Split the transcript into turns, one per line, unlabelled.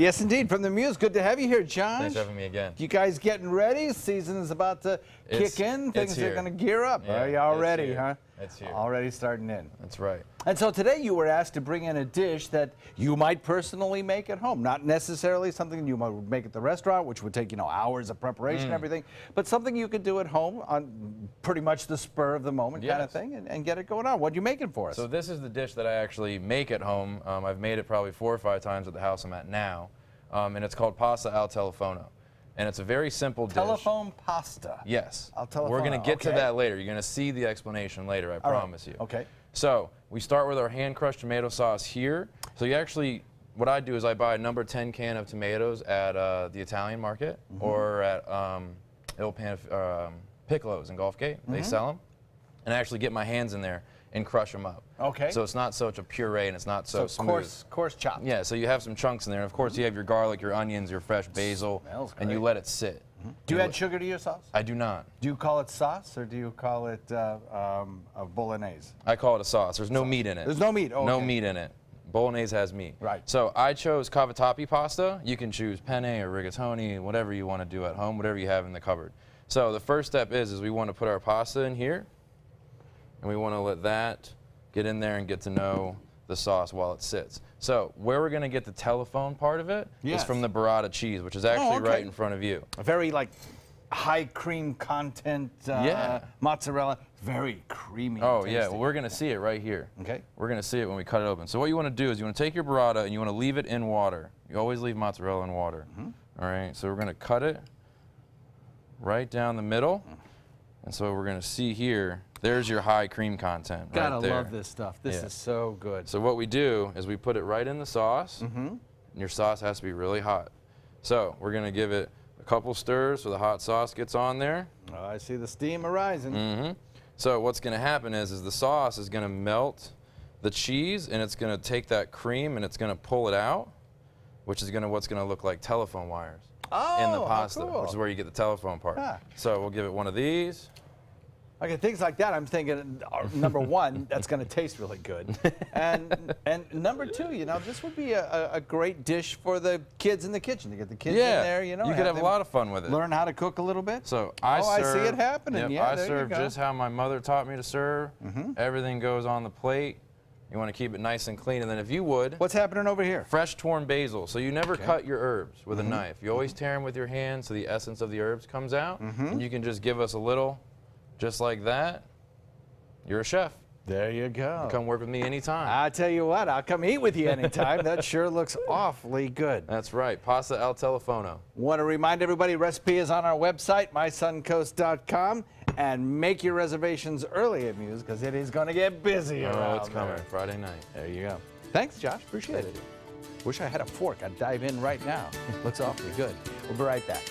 Yes, indeed. From the Muse, good to have you here, Josh.
Thanks for having me again.
You guys getting ready? Season is about to kick in. Things are going to gear up.
Yeah,
Are you all ready, huh?
It's here.
Already starting in.
That's right.
And so today you were asked to bring in a dish that you might personally make at home. Not necessarily something you might make at the restaurant, which would take, hours of preparation and everything, but something you could do at home on pretty much the spur of the moment kind of thing and get it going on. What are you making for us?
So this is the dish that I actually make at home. I've made it probably 4 or 5 times at the house I'm at now. And it's called pasta al telefono. And it's a very simple dish.
Telephone pasta.
Yes.
Al telefono.
We're going to get to that later. You're going to see the explanation later, I promise you.
Okay.
So we start with our hand-crushed tomato sauce here. So you actually, what I do is I buy a number 10 can of tomatoes at the Italian market or at Il Piccolo's in Gulfgate. They sell them. And I actually get my hands in there and crush them up.
Okay.
So it's not such a puree and it's not so smooth.
Coarse chopped.
Yeah, so you have some chunks in there. Of course, you have your garlic, your onions, your fresh basil, and you let it sit.
Do you add sugar to your sauce?
I do not.
Do you call it sauce or do you call it a bolognese?
I call it a sauce. There's no meat in it.
There's no meat. Oh,
no meat in it. Bolognese has meat.
Right.
So I chose cavatappi pasta. You can choose penne or rigatoni, whatever you want to do at home, whatever you have in the cupboard. So the first step is we want to put our pasta in here, and we want to let that get in there and get to know the sauce while it sits. So where we're going to get the telephone part of it is from the burrata cheese, which is actually right in front of you.
A very high cream content mozzarella, very creamy.
Oh yeah, well, we're going to see it right here.
Okay.
We're going to see it when we cut it open. So what you want to do is you want to take your burrata and you want to leave it in water. You always leave mozzarella in water. All right, so we're going to cut it right down the middle. And so we're going to see here, there's your high cream content right there.
Gotta love this stuff. This is so good.
So what we do is we put it right in the sauce, and your sauce has to be really hot. So we're going to give it a couple stirs so the hot sauce gets on there.
Oh, I see the steam arising.
So what's going to happen is the sauce is going to melt the cheese, and it's going to take that cream and it's going to pull it out, which is what's going to look like telephone wires in the pasta, which is where you get the telephone part. So we'll give it one of these.
Okay, things like that, I'm thinking, number one, that's going to taste really good. And number two, this would be a great dish for the kids in the kitchen, to get the kids in there,
you could have a lot of fun with it.
Learn how to cook a little bit.
So I see
it happening.
I serve just how my mother taught me to serve. Everything goes on the plate. You want to keep it nice and clean, and then if you would...
What's happening over here?
Fresh torn basil. So you never cut your herbs with a knife. You always tear them with your hand so the essence of the herbs comes out, and you can just give us a little, just like that. You're a chef.
There you go.
Come work with me anytime.
I tell you what, I'll come eat with you anytime. That sure looks awfully good.
That's right, pasta al telefono.
Want to remind everybody, recipe is on our website, mysuncoast.com, and make your reservations early at Muse because it is going to get busy around
Oh, it's coming
there.
Friday night.
There you go. Thanks, Josh. Appreciate it. Wish I had a fork. I'd dive in right now. Looks awfully good. We'll be right back.